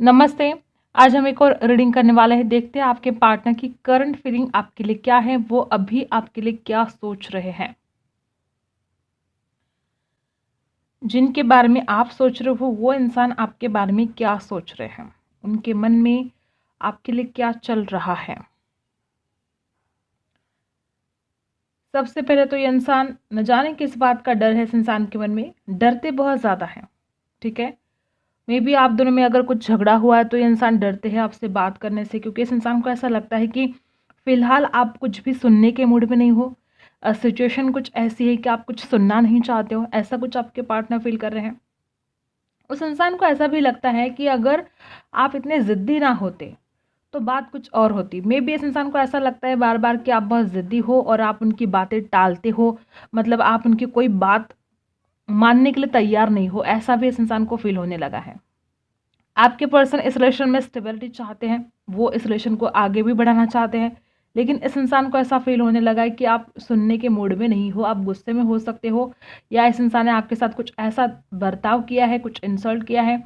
नमस्ते। आज हम एक और रीडिंग करने वाले हैं। देखते हैं आपके पार्टनर की करंट फीलिंग आपके लिए क्या है, वो अभी आपके लिए क्या सोच रहे हैं। जिनके बारे में आप सोच रहे हो वो इंसान आपके बारे में क्या सोच रहे हैं, उनके मन में आपके लिए क्या चल रहा है। सबसे पहले तो ये इंसान न जाने किस बात का डर है। इस इंसान के मन में डरते बहुत ज़्यादा हैं। ठीक है, मे बी आप दोनों में अगर कुछ झगड़ा हुआ है तो ये इंसान डरते हैं आपसे बात करने से, क्योंकि इस इंसान को ऐसा लगता है कि फिलहाल आप कुछ भी सुनने के मूड में नहीं हो। सिचुएशन कुछ ऐसी है कि आप कुछ सुनना नहीं चाहते हो, ऐसा कुछ आपके पार्टनर फील कर रहे हैं। उस इंसान को ऐसा भी लगता है कि अगर आप इतने ज़िद्दी ना होते तो बात कुछ और होती। मे बी इस इंसान को ऐसा लगता है बार बार कि आप बहुत ज़िद्दी हो और आप उनकी बातें टालते हो, मतलब आप उनकी कोई बात मानने के लिए तैयार नहीं हो। ऐसा भी इस इंसान को फील होने लगा है। आपके पर्सन इस रिलेशन में स्टेबिलिटी चाहते हैं, वो इस रिलेशन को आगे भी बढ़ाना चाहते हैं, लेकिन इस इंसान को ऐसा फील होने लगा है कि आप सुनने के मूड में नहीं हो, आप गुस्से में हो सकते हो, या इस इंसान ने आपके साथ कुछ ऐसा बर्ताव किया है, कुछ इंसल्ट किया है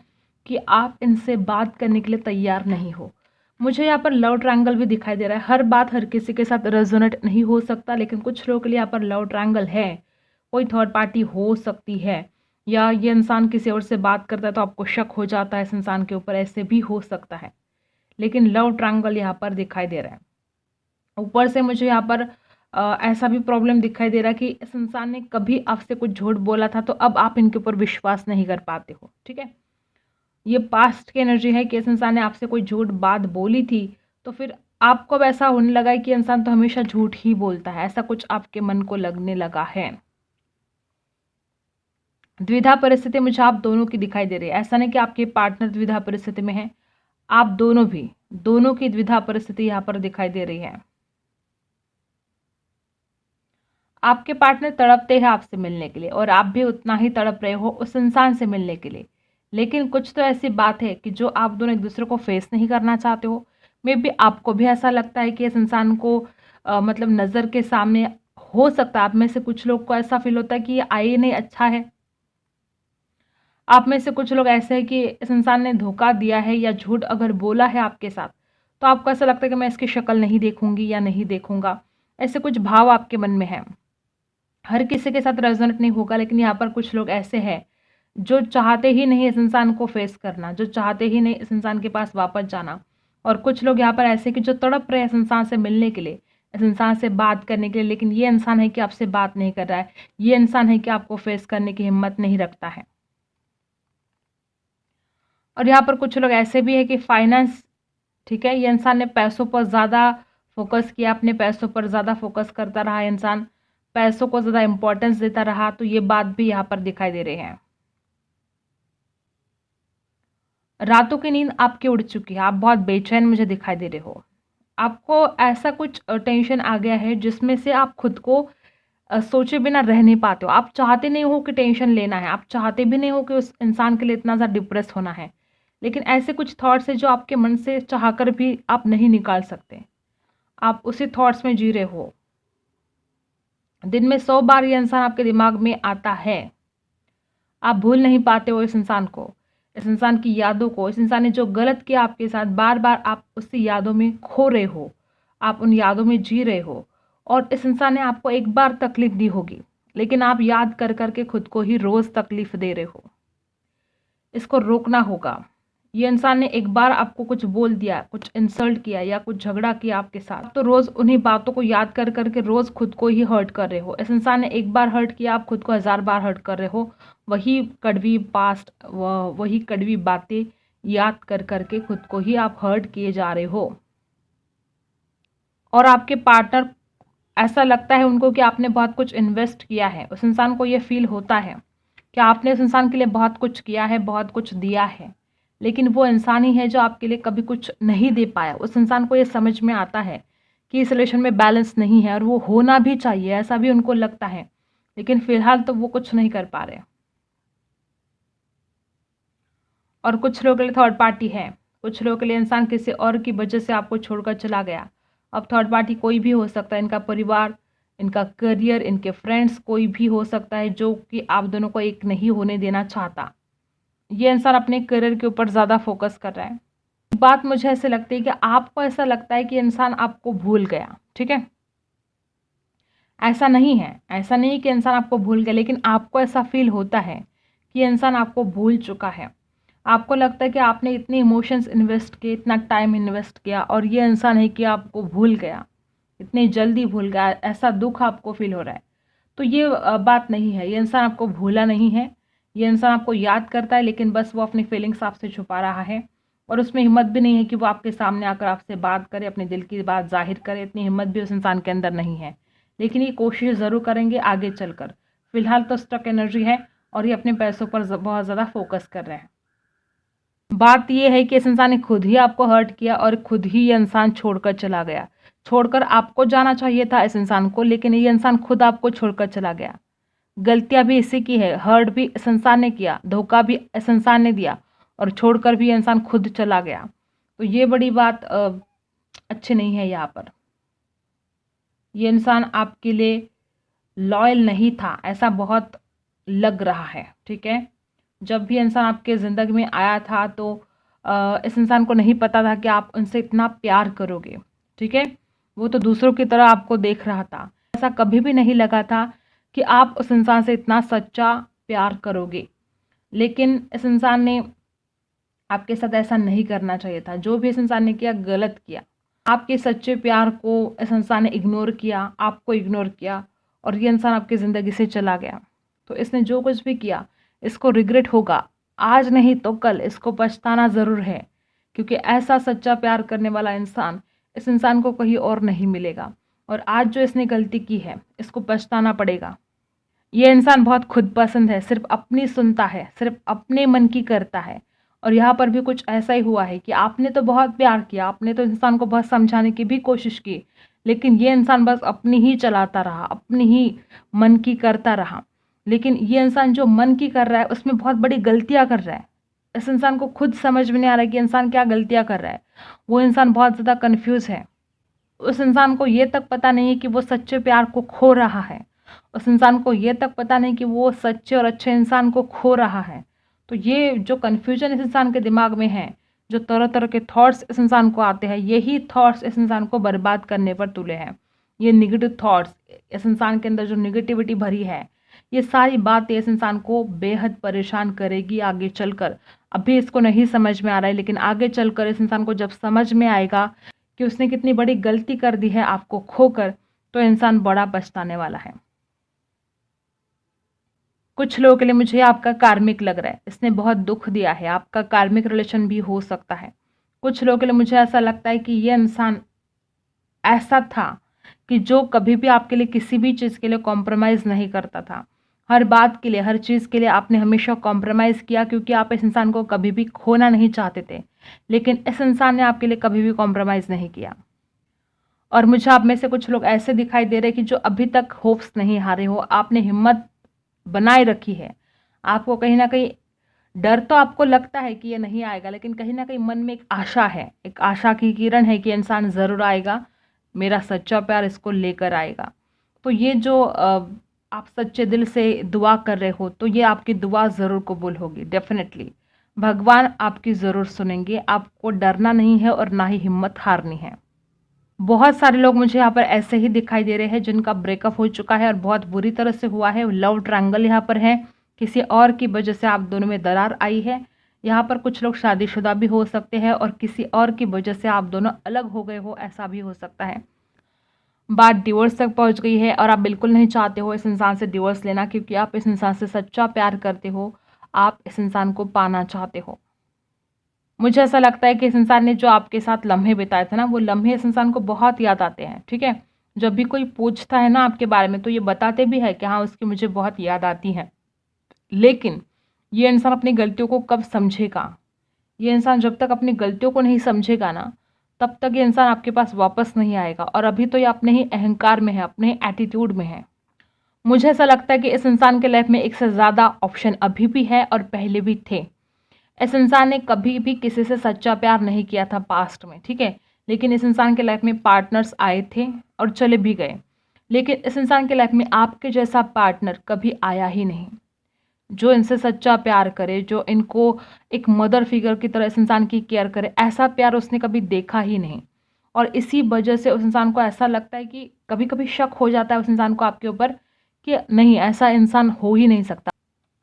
कि आप इनसे बात करने के लिए तैयार नहीं हो। मुझे यहाँ पर लव ट्रायंगल भी दिखाई दे रहा है। हर बात हर किसी के साथ रेजोनेट नहीं हो सकता, लेकिन कुछ लोगों के लिए यहाँ पर लव ट्रायंगल है। कोई थर्ड पार्टी हो सकती है, या ये इंसान किसी और से बात करता है तो आपको शक हो जाता है इस इंसान के ऊपर, ऐसे भी हो सकता है। लेकिन लव ट्रायंगल यहाँ पर दिखाई दे रहा है। ऊपर से मुझे यहाँ पर ऐसा भी प्रॉब्लम दिखाई दे रहा है कि इस इंसान ने कभी आपसे कुछ झूठ बोला था तो अब आप इनके ऊपर विश्वास नहीं कर पाते हो। ठीक है, ये पास्ट की एनर्जी है कि इस इंसान ने आपसे कोई झूठ बात बोली थी तो फिर आपको अब ऐसा होने लगा है कि इंसान तो हमेशा झूठ ही बोलता है, ऐसा कुछ आपके मन को लगने लगा है। द्विधा परिस्थिति मुझे आप दोनों की दिखाई दे रही है। ऐसा नहीं कि आपके पार्टनर द्विधा परिस्थिति में है, आप दोनों की द्विधा परिस्थिति यहाँ पर दिखाई दे रही है। आपके पार्टनर तड़पते हैं आपसे मिलने के लिए और आप भी उतना ही तड़प रहे हो उस इंसान से मिलने के लिए, लेकिन कुछ तो ऐसी बात है कि जो आप दोनों एक दूसरे को फेस नहीं करना चाहते हो। मे बी आपको भी ऐसा लगता है कि इस इंसान को मतलब नज़र के सामने, हो सकता है आप में से कुछ लोग को ऐसा फील होता है कि ये आए नहीं अच्छा है। आप में से कुछ लोग ऐसे हैं कि इस इंसान ने धोखा दिया है या झूठ अगर बोला है आपके साथ तो आपको ऐसा लगता है कि मैं इसकी शक्ल नहीं देखूंगी या नहीं देखूंगा। ऐसे कुछ भाव आपके मन में है। हर किसी के साथ रेजोनेट नहीं होगा, लेकिन यहाँ पर कुछ लोग ऐसे हैं जो चाहते ही नहीं इस इंसान को फेस करना, जो चाहते ही नहीं इस इंसान के पास वापस जाना। और कुछ लोग यहाँ पर ऐसे कि जो तड़प रहे हैं इस इंसान से मिलने के लिए, इस इंसान से बात करने के लिए, लेकिन ये इंसान है कि आपसे बात नहीं कर रहा है, ये इंसान है कि आपको फेस करने की हिम्मत नहीं रखता है। और यहाँ पर कुछ लोग ऐसे भी है कि फाइनेंस, ठीक है, ये इंसान ने पैसों पर ज़्यादा फोकस किया, अपने पैसों पर ज़्यादा फोकस करता रहा, इंसान पैसों को ज़्यादा इंपॉर्टेंस देता रहा, तो ये बात भी यहाँ पर दिखाई दे रही है। रातों की नींद आपकी उड़ चुकी है, आप बहुत बेचैन मुझे दिखाई दे रहे हो। आपको ऐसा कुछ टेंशन आ गया है जिसमें से आप खुद को सोचे बिना रह नहीं पाते हो। आप चाहते नहीं हो कि टेंशन लेना है, आप चाहते भी नहीं हो कि उस इंसान के लिए इतना ज़्यादा डिप्रेस होना है, लेकिन ऐसे कुछ थॉट्स है जो आपके मन से चाहकर भी आप नहीं निकाल सकते। आप उसी थॉट्स में जी रहे हो। दिन में 100 बार ये इंसान आपके दिमाग में आता है। आप भूल नहीं पाते हो इस इंसान को, इस इंसान की यादों को। इस इंसान ने जो गलत किया आपके साथ, बार बार आप उसकी यादों में खो रहे हो, आप उन यादों में जी रहे हो। और इस इंसान ने आपको एक बार तकलीफ दी होगी, लेकिन आप याद कर करके खुद को ही रोज़ तकलीफ दे रहे हो। इसको रोकना होगा। ये इंसान ने एक बार आपको कुछ बोल दिया, कुछ इंसल्ट किया या कुछ झगड़ा किया आपके साथ, तो रोज़ उन्हीं बातों को याद कर करके रोज़ खुद को ही हर्ट कर रहे हो। इस इंसान ने एक बार हर्ट किया, आप खुद को 1000 बार हर्ट कर रहे हो। वही कड़वी पास्ट, वही कड़वी बातें याद कर करके खुद को ही आप हर्ट किए जा रहे हो। और आपके पार्टनर, ऐसा लगता है उनको कि आपने बहुत कुछ इन्वेस्ट किया है। उस इंसान को ये फील होता है कि आपने उस इंसान के लिए बहुत कुछ किया है, बहुत कुछ दिया है, लेकिन वो इंसान ही है जो आपके लिए कभी कुछ नहीं दे पाया। उस इंसान को ये समझ में आता है कि इस रिलेशन में बैलेंस नहीं है और वो होना भी चाहिए, ऐसा भी उनको लगता है, लेकिन फिलहाल तो वो कुछ नहीं कर पा रहे। और कुछ लोगों के लिए थर्ड पार्टी है, कुछ लोगों के लिए इंसान किसी और की वजह से आपको छोड़कर चला गया। अब थर्ड पार्टी कोई भी हो सकता है, इनका परिवार, इनका करियर, इनके फ्रेंड्स, कोई भी हो सकता है जो कि आप दोनों को एक नहीं होने देना चाहता। ये इंसान अपने करियर के ऊपर ज़्यादा फोकस कर रहा है, बात मुझे ऐसे लगती है कि आपको ऐसा लगता है कि इंसान आपको भूल गया, ठीक है। ऐसा नहीं है, ऐसा नहीं कि इंसान आपको भूल गया, लेकिन आपको ऐसा फील होता है कि इंसान आपको भूल चुका है। आपको लगता है कि आपने इतने इमोशंस इन्वेस्ट किए, इतना टाइम इन्वेस्ट किया, और ये इंसान है कि आपको भूल गया, इतनी जल्दी भूल गया, ऐसा दुख आपको फील हो रहा है। तो ये बात नहीं है, ये इंसान आपको भूला नहीं है। ये इंसान आपको याद करता है, लेकिन बस वो अपनी फीलिंग्स आपसे छुपा रहा है, और उसमें हिम्मत भी नहीं है कि वो आपके सामने आकर आपसे बात करे, अपने दिल की बात जाहिर करे। इतनी हिम्मत भी उस इंसान के अंदर नहीं है, लेकिन ये कोशिश ज़रूर करेंगे आगे चलकर। फिलहाल तो स्टक एनर्जी है, और ये अपने पैसों पर बहुत ज़्यादा फोकस कर रहे हैं। बात ये है कि इस इंसान ने खुद ही आपको हर्ट किया, और खुद ही ये इंसान छोड़कर चला गया। छोड़कर आपको जाना चाहिए था इस इंसान को, लेकिन ये इंसान खुद आपको छोड़कर चला गया। गलतियां भी इसी की है, हर्ट भी इस इंसान ने किया, धोखा भी इस इंसान ने दिया, और छोड़कर भी इंसान खुद चला गया। तो ये बड़ी बात अच्छी नहीं है। यहाँ पर ये इंसान आपके लिए लॉयल नहीं था, ऐसा बहुत लग रहा है, ठीक है। जब भी इंसान आपके ज़िंदगी में आया था तो इस इंसान को नहीं पता था कि आप उनसे इतना प्यार करोगे, ठीक है। वो तो दूसरों की तरह आपको देख रहा था। ऐसा कभी भी नहीं लगा था कि आप उस इंसान से इतना सच्चा प्यार करोगे, लेकिन इस इंसान ने आपके साथ ऐसा नहीं करना चाहिए था। जो भी इस इंसान ने किया, गलत किया। आपके सच्चे प्यार को इस इंसान ने इग्नोर किया, आपको इग्नोर किया, और ये इंसान आपकी ज़िंदगी से चला गया। तो इसने जो कुछ भी किया, इसको रिग्रेट होगा, आज नहीं तो कल इसको पछताना ज़रूर है, क्योंकि ऐसा सच्चा प्यार करने वाला इंसान इस इंसान को कहीं और नहीं मिलेगा। और आज जो इसने गलती की है, इसको पछताना पड़ेगा। ये इंसान बहुत खुद पसंद है, सिर्फ अपनी सुनता है, सिर्फ अपने मन की करता है। और यहाँ पर भी कुछ ऐसा ही हुआ है कि आपने तो बहुत प्यार किया, आपने तो इंसान को बहुत समझाने की भी कोशिश की, लेकिन ये इंसान बस अपनी ही चलाता रहा, अपनी ही मन की करता रहा। लेकिन ये इंसान जो मन की कर रहा है, उसमें बहुत बड़ी गलतियाँ कर रहा है। इस इंसान को खुद समझ में नहीं आ रहा है कि इंसान क्या गलतियाँ कर रहा है। वो इंसान बहुत ज़्यादा कन्फ्यूज़ है। उस इंसान को ये तक पता नहीं है कि वो सच्चे प्यार को खो रहा है। उस इंसान को ये तक पता नहीं कि वो सच्चे और अच्छे इंसान को खो रहा है। तो ये जो कन्फ्यूजन इस इंसान के दिमाग में है, जो तरह तरह के थॉट्स इस इंसान को आते हैं, यही थॉट्स इस इंसान को बर्बाद करने पर तुले हैं। ये निगेटिव थॉट्स, इस इंसान के अंदर जो निगेटिविटी भरी है, ये सारी बातें इस इंसान को बेहद परेशान करेगी आगे चलकर। अभी इसको नहीं समझ में आ रहा है, लेकिन आगे चलकर इस इंसान को जब समझ में आएगा कि उसने कितनी बड़ी गलती कर दी है आपको खोकर, तो इंसान बड़ा पछताने वाला है। कुछ लोगों के लिए मुझे आपका कार्मिक लग रहा है, इसने बहुत दुख दिया है, आपका कार्मिक रिलेशन भी हो सकता है। कुछ लोगों के लिए मुझे ऐसा लगता है कि ये इंसान ऐसा था कि जो कभी भी आपके लिए किसी भी चीज़ के लिए कॉम्प्रोमाइज़ नहीं करता था। हर बात के लिए, हर चीज़ के लिए आपने हमेशा कॉम्प्रोमाइज़ किया, क्योंकि आप इस इंसान को कभी भी खोना नहीं चाहते थे। लेकिन इस इंसान ने आपके लिए कभी भी कॉम्प्रोमाइज़ नहीं किया। और मुझे आप में से कुछ लोग ऐसे दिखाई दे रहे हैं कि जो अभी तक होप्स नहीं हारे हो, आपने हिम्मत बनाए रखी है। आपको कहीं ना कहीं डर तो आपको लगता है कि ये नहीं आएगा, लेकिन कहीं ना कहीं मन में एक आशा है, एक आशा की किरण है कि इंसान ज़रूर आएगा, मेरा सच्चा प्यार इसको लेकर आएगा। तो ये जो आप सच्चे दिल से दुआ कर रहे हो, तो ये आपकी दुआ ज़रूर कबूल होगी। डेफिनेटली भगवान आपकी ज़रूर सुनेंगे। आपको डरना नहीं है और ना ही हिम्मत हारनी है। बहुत सारे लोग मुझे यहाँ पर ऐसे ही दिखाई दे रहे हैं जिनका ब्रेकअप हो चुका है और बहुत बुरी तरह से हुआ है। लव ट्रायंगल यहाँ पर है, किसी और की वजह से आप दोनों में दरार आई है। यहाँ पर कुछ लोग शादीशुदा भी हो सकते हैं और किसी और की वजह से आप दोनों अलग हो गए हो, ऐसा भी हो सकता है। बात डिवोर्स तक पहुँच गई है और आप बिल्कुल नहीं चाहते हो इस इंसान से डिवोर्स लेना, क्योंकि आप इस इंसान से सच्चा प्यार करते हो, आप इस इंसान को पाना चाहते हो। मुझे ऐसा लगता है कि इस इंसान ने जो आपके साथ लम्हे बिताए थे ना, वो लम्हे इस इंसान को बहुत याद आते हैं, ठीक है। जब भी कोई पूछता है ना आपके बारे में, तो ये बताते भी है कि हाँ, उसकी मुझे बहुत याद आती है। लेकिन ये इंसान अपनी गलतियों को कब समझेगा? ये इंसान जब तक अपनी गलतियों को नहीं समझेगा ना, तब तक ये इंसान आपके पास वापस नहीं आएगा। और अभी तो ये अपने ही अहंकार में है, अपने एटीट्यूड में है। मुझे ऐसा लगता है कि इस इंसान के लाइफ में एक से ज़्यादा ऑप्शन अभी भी है और पहले भी थे। इस इंसान ने कभी भी किसी से सच्चा प्यार नहीं किया था पास्ट में, ठीक है। लेकिन इस इंसान के लाइफ में पार्टनर्स आए थे और चले भी गए। लेकिन इस इंसान के लाइफ में आपके जैसा पार्टनर कभी आया ही नहीं। जो इनसे सच्चा प्यार करे, जो इनको एक मदर फिगर की तरह इस इंसान की केयर करे, ऐसा प्यार उसने कभी देखा ही नहीं। और इसी वजह से उस इंसान को ऐसा लगता है कि कभी कभी शक हो जाता है उस इंसान को आपके ऊपर कि नहीं, ऐसा इंसान हो ही नहीं सकता।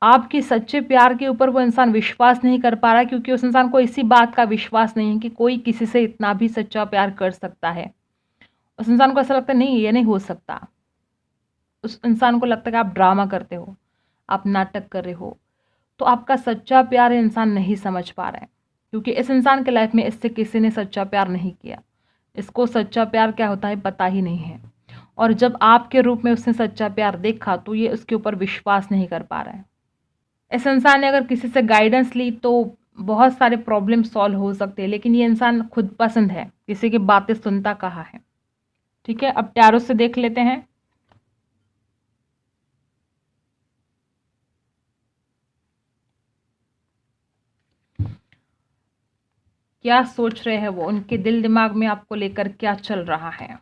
आपके सच्चे प्यार के ऊपर वो इंसान विश्वास नहीं कर पा रहा, क्योंकि उस इंसान को इसी बात का विश्वास नहीं है कि कोई किसी से इतना भी सच्चा प्यार कर सकता है। उस इंसान को ऐसा लगता है नहीं, ये नहीं हो सकता। उस इंसान को लगता है कि आप ड्रामा करते हो, आप नाटक कर रहे हो। तो आपका सच्चा प्यार ये इंसान नहीं समझ पा रहा है, क्योंकि इस इंसान के लाइफ में इससे किसी ने सच्चा प्यार नहीं किया। इसको सच्चा प्यार क्या होता है पता ही नहीं है। और जब आपके रूप में उसने सच्चा प्यार देखा तो ये उसके ऊपर विश्वास नहीं कर पा रहा है। इस इंसान ने अगर किसी से गाइडेंस ली तो बहुत सारे प्रॉब्लम सॉल्व हो सकते हैं, लेकिन ये इंसान खुद पसंद है, किसी की बातें सुनता कहाँ है। ठीक है, अब टैरो से देख लेते हैं। क्या सोच रहे हैं वो, उनके दिल दिमाग में आपको लेकर क्या चल रहा है।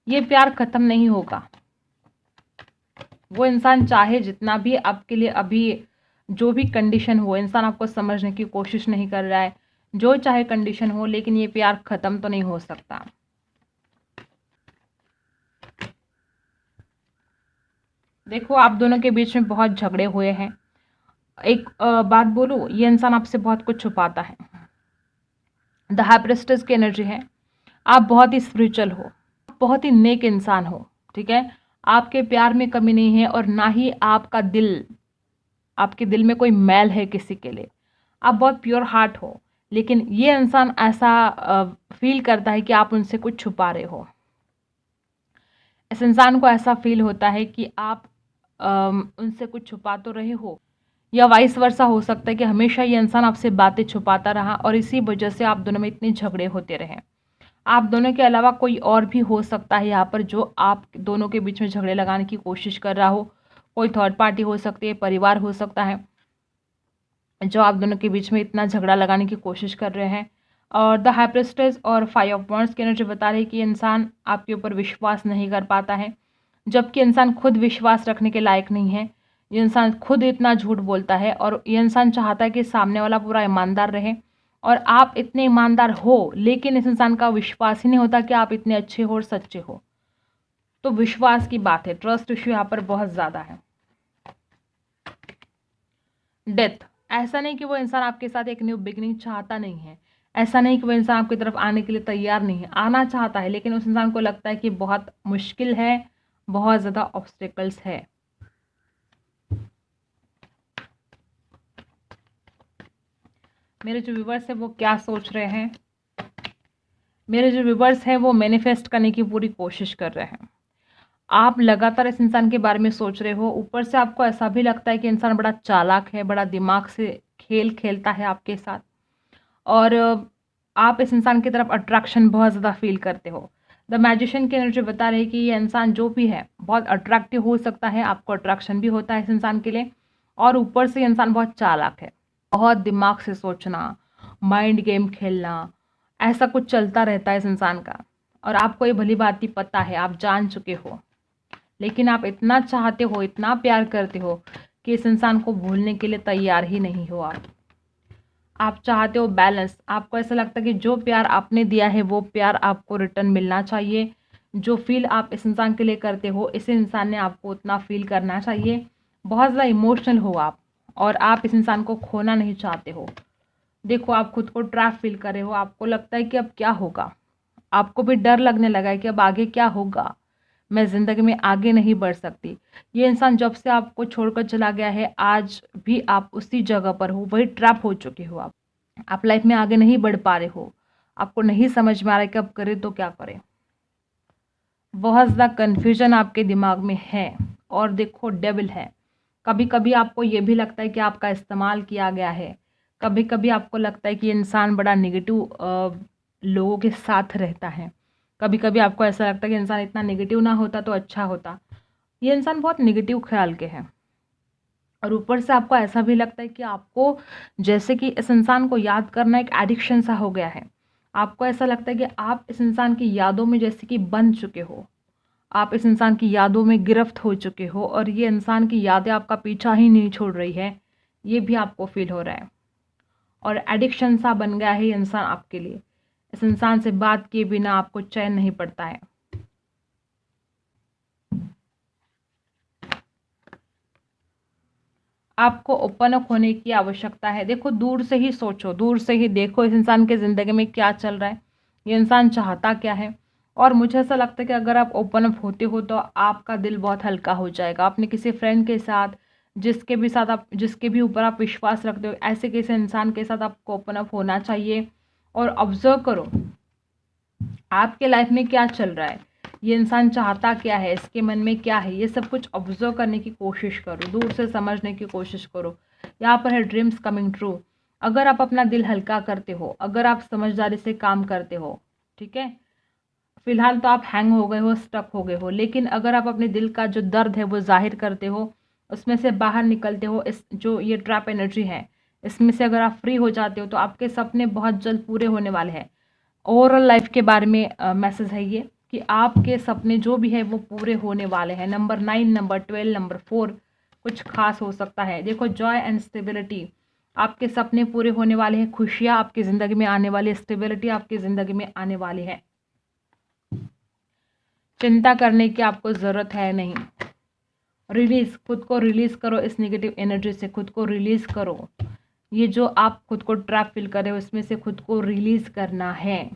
ये प्यार खत्म नहीं होगा। वो इंसान चाहे जितना भी आपके लिए अभी जो भी कंडीशन हो, इंसान आपको समझने की कोशिश नहीं कर रहा है, जो चाहे कंडीशन हो, लेकिन ये प्यार खत्म तो नहीं हो सकता। देखो, आप दोनों के बीच में बहुत झगड़े हुए हैं। एक बात बोलूं, ये इंसान आपसे बहुत कुछ छुपाता है। द हाई प्रिस्टेस की एनर्जी है। आप बहुत ही स्पिरिचुअल हो, बहुत ही नेक इंसान हो। ठीक है, आपके प्यार में कमी नहीं है, और ना ही आपके दिल में कोई मैल है किसी के लिए। आप बहुत प्योर हार्ट हो, लेकिन ये इंसान ऐसा फील करता है कि आप उनसे कुछ छुपा रहे हो। इस इंसान को ऐसा फील होता है कि आप उनसे कुछ छुपा तो रहे हो, या वाइस वर्सा हो सकता है कि हमेशा ये इंसान आपसे बातें छुपाता रहा और इसी वजह से आप दोनों में इतने झगड़े होते रहे। आप दोनों के अलावा कोई और भी हो सकता है यहाँ पर जो आप दोनों के बीच में झगड़े लगाने की कोशिश कर रहा हो। कोई थर्ड पार्टी हो सकती है, परिवार हो सकता है, जो आप दोनों के बीच में इतना झगड़ा लगाने की कोशिश कर रहे हैं। और द हाई प्रिस्टेस और 5 ऑफ वांड्स की एनर्जी बता रही है कि इंसान आपके ऊपर विश्वास नहीं कर पाता है, जबकि इंसान खुद विश्वास रखने के लायक नहीं है। ये इंसान खुद इतना झूठ बोलता है, और ये इंसान चाहता है कि सामने वाला पूरा ईमानदार रहे, और आप इतने ईमानदार हो, लेकिन इस इंसान का विश्वास ही नहीं होता कि आप इतने अच्छे हो और सच्चे हो। तो विश्वास की बात है, ट्रस्ट इश्यू यहाँ पर बहुत ज़्यादा है। डेथ, ऐसा नहीं कि वो इंसान आपके साथ एक न्यू बिगनिंग चाहता नहीं है, ऐसा नहीं कि वो इंसान आपकी तरफ आने के लिए तैयार नहीं है, आना चाहता है, लेकिन उस इंसान को लगता है कि बहुत मुश्किल है, बहुत ज़्यादा ऑब्स्टिकल्स है। मेरे जो व्यूवर्स हैं वो क्या सोच रहे हैं, मेरे जो व्यूवर्स हैं वो मैनिफेस्ट करने की पूरी कोशिश कर रहे हैं। आप लगातार इस इंसान के बारे में सोच रहे हो, ऊपर से आपको ऐसा भी लगता है कि इंसान बड़ा चालाक है, बड़ा दिमाग से खेल खेलता है आपके साथ, और आप इस इंसान की तरफ अट्रैक्शन बहुत ज़्यादा फील करते हो। द मैजिशियन की एनर्जी बता रही है कि ये इंसान जो भी है बहुत अट्रैक्टिव हो सकता है, आपको अट्रैक्शन भी होता है इस इंसान के लिए, और ऊपर से ये इंसान बहुत चालाक है। बहुत दिमाग से सोचना, माइंड गेम खेलना, ऐसा कुछ चलता रहता है इस इंसान का, और आपको ये भली भांति पता है, आप जान चुके हो, लेकिन आप इतना चाहते हो, इतना प्यार करते हो कि इस इंसान को भूलने के लिए तैयार ही नहीं हो। आप चाहते हो बैलेंस, आपको ऐसा लगता है कि जो प्यार आपने दिया है वो प्यार आपको रिटर्न मिलना चाहिए। जो फील आप इस इंसान के लिए करते हो, इस इंसान ने आपको उतना फील करना चाहिए। बहुत ज़्यादा इमोशनल हो आप, और आप इस इंसान को खोना नहीं चाहते हो। देखो, आप खुद को ट्रैप फील कर रहे हो, आपको लगता है कि अब क्या होगा, आपको भी डर लगने लगा है कि अब आगे क्या होगा, मैं ज़िंदगी में आगे नहीं बढ़ सकती। ये इंसान जब से आपको छोड़कर चला गया है, आज भी आप उसी जगह पर हो, वही ट्रैप हो चुके हो आप लाइफ में आगे नहीं बढ़ पा रहे हो, आपको नहीं समझ में आ रहा है कि अब करें तो क्या करें। बहुत ज़्यादा कन्फ्यूजन आपके दिमाग में है। और देखो, डेविल है। कभी कभी आपको ये भी लगता है कि आपका इस्तेमाल किया गया है, कभी कभी आपको लगता है कि इंसान बड़ा निगेटिव लोगों के साथ रहता है, कभी कभी आपको ऐसा लगता है कि इंसान इतना नेगेटिव ना होता तो अच्छा होता। ये इंसान बहुत नेगेटिव ख्याल के हैं, और ऊपर से आपको ऐसा भी लगता है कि आपको जैसे कि इस इंसान को याद करना एक एडिक्शन सा हो गया है। आपको ऐसा लगता है कि आप इस इंसान की यादों में जैसे कि बंध चुके हो, आप इस इंसान की यादों में गिरफ्त हो चुके हो और ये इंसान की यादें आपका पीछा ही नहीं छोड़ रही है, ये भी आपको फील हो रहा है। और एडिक्शन सा बन गया है ये इंसान आपके लिए। इस इंसान से बात किए बिना आपको चैन नहीं पड़ता है। आपको ओपन अप होने की आवश्यकता है। देखो, दूर से ही सोचो, दूर से ही देखो इस इंसान के ज़िंदगी में क्या चल रहा है, ये इंसान चाहता क्या है। और मुझे ऐसा लगता है कि अगर आप ओपन अप होते हो तो आपका दिल बहुत हल्का हो जाएगा। अपने किसी फ्रेंड के साथ, जिसके भी ऊपर आप विश्वास रखते हो, ऐसे किसी इंसान के साथ आपको ओपन अप होना चाहिए। और ऑब्जर्व करो आपके लाइफ में क्या चल रहा है, ये इंसान चाहता क्या है, इसके मन में क्या है, ये सब कुछ ऑब्जर्व करने की कोशिश करो, दूर से समझने की कोशिश करो। यहाँ पर है ड्रीम्स कमिंग ट्रू। अगर आप अपना दिल हल्का करते हो, अगर आप समझदारी से काम करते हो, ठीक है, फिलहाल तो आप हैंग हो गए हो, स्टक हो गए हो, लेकिन अगर आप अपने दिल का जो दर्द है वो जाहिर करते हो, उसमें से बाहर निकलते हो, इस जो ये ट्रैप एनर्जी है इसमें से अगर आप फ्री हो जाते हो तो आपके सपने बहुत जल्द पूरे होने वाले हैं। ओवरऑल लाइफ के बारे में मैसेज है ये कि आपके सपने जो भी है वो पूरे होने वाले हैं। नंबर 9, नंबर 12, नंबर 4 कुछ खास हो सकता है। देखो, जॉय एंड स्टेबिलिटी, आपके सपने पूरे होने वाले हैं, खुशियाँ आपकी ज़िंदगी में आने वाली है, स्टेबिलिटी आपकी ज़िंदगी में आने वाली है। चिंता करने की आपको ज़रूरत है नहीं। रिलीज़, खुद को रिलीज़ करो, इस नेगेटिव एनर्जी से खुद को रिलीज़ करो। ये जो आप खुद को ट्रैप फील कर रहे हो इसमें से खुद को रिलीज़ करना है,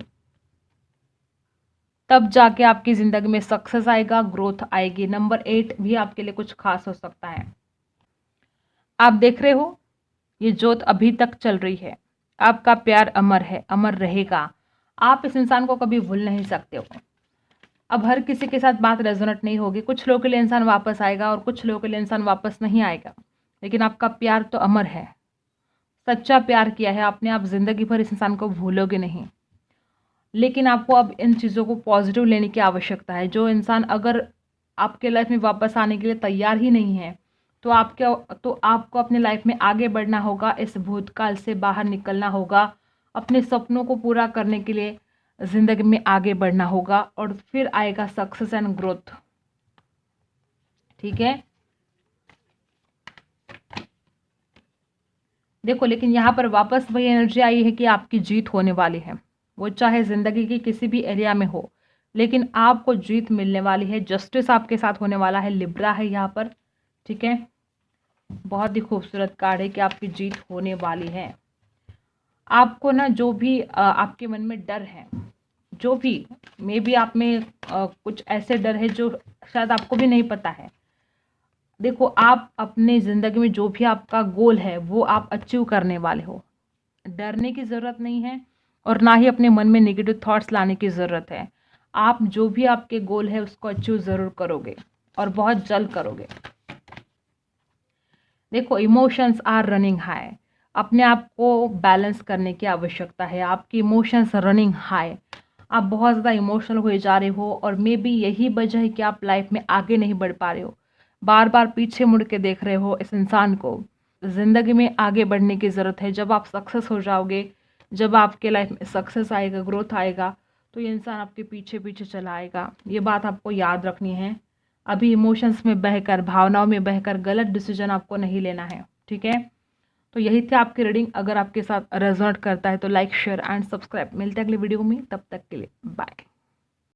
तब जाके आपकी ज़िंदगी में सक्सेस आएगा, ग्रोथ आएगी। नंबर 8 भी आपके लिए कुछ खास हो सकता है। आप देख रहे हो ये जोत अभी तक चल रही है, आपका प्यार अमर है, अमर रहेगा। आप इस इंसान को कभी भूल नहीं सकते हो। अब हर किसी के साथ बात रेजोनेट नहीं होगी, कुछ लोगों के लिए इंसान वापस आएगा और कुछ लोगों के लिए इंसान वापस नहीं आएगा, लेकिन आपका प्यार तो अमर है। सच्चा प्यार किया है आपने, आप ज़िंदगी भर इस इंसान को भूलोगे नहीं। लेकिन आपको अब इन चीज़ों को पॉजिटिव लेने की आवश्यकता है। जो इंसान अगर आपके लाइफ में वापस आने के लिए तैयार ही नहीं है तो आपको अपने लाइफ में आगे बढ़ना होगा, इस भूतकाल से बाहर निकलना होगा, अपने सपनों को पूरा करने के लिए ज़िंदगी में आगे बढ़ना होगा और फिर आएगा सक्सेस एंड ग्रोथ। ठीक है, देखो, लेकिन यहाँ पर वापस वही एनर्जी आई है कि आपकी जीत होने वाली है, वो चाहे ज़िंदगी की किसी भी एरिया में हो, लेकिन आपको जीत मिलने वाली है। जस्टिस आपके साथ होने वाला है, लिब्रा है यहाँ पर। ठीक है, बहुत ही खूबसूरत कार्ड है कि आपकी जीत होने वाली है। आपको ना जो भी आपके मन में डर है, जो भी मे बी आप में कुछ ऐसे डर है जो शायद आपको भी नहीं पता है। देखो, आप अपने ज़िंदगी में जो भी आपका गोल है वो आप अचीव करने वाले हो। डरने की ज़रूरत नहीं है और ना ही अपने मन में नेगेटिव थॉट्स लाने की ज़रूरत है। आप जो भी आपके गोल है उसको अचीव ज़रूर करोगे और बहुत जल्द करोगे। देखो, इमोशंस आर रनिंग हाई, अपने आप को बैलेंस करने की आवश्यकता है। आपकी इमोशंस रनिंग हाई, आप बहुत ज़्यादा इमोशनल हुए जा रहे हो और मे बी यही वजह है कि आप लाइफ में आगे नहीं बढ़ पा रहे हो। बार बार पीछे मुड़ के देख रहे हो इस इंसान को। ज़िंदगी में आगे बढ़ने की ज़रूरत है। जब आप सक्सेस हो जाओगे, जब आपके लाइफ में सक्सेस आएगा, ग्रोथ आएगा, तो ये इंसान आपके पीछे पीछे चला आएगा। ये बात आपको याद रखनी है। अभी इमोशंस में बहकर, भावनाओं में बहकर गलत डिसीजन आपको नहीं लेना है। ठीक है, तो यही थी आपकी रीडिंग। अगर आपके साथ रेजोनेट करता है तो लाइक, शेयर एंड सब्सक्राइब। मिलते हैं अगली वीडियो में, तब तक के लिए बाय।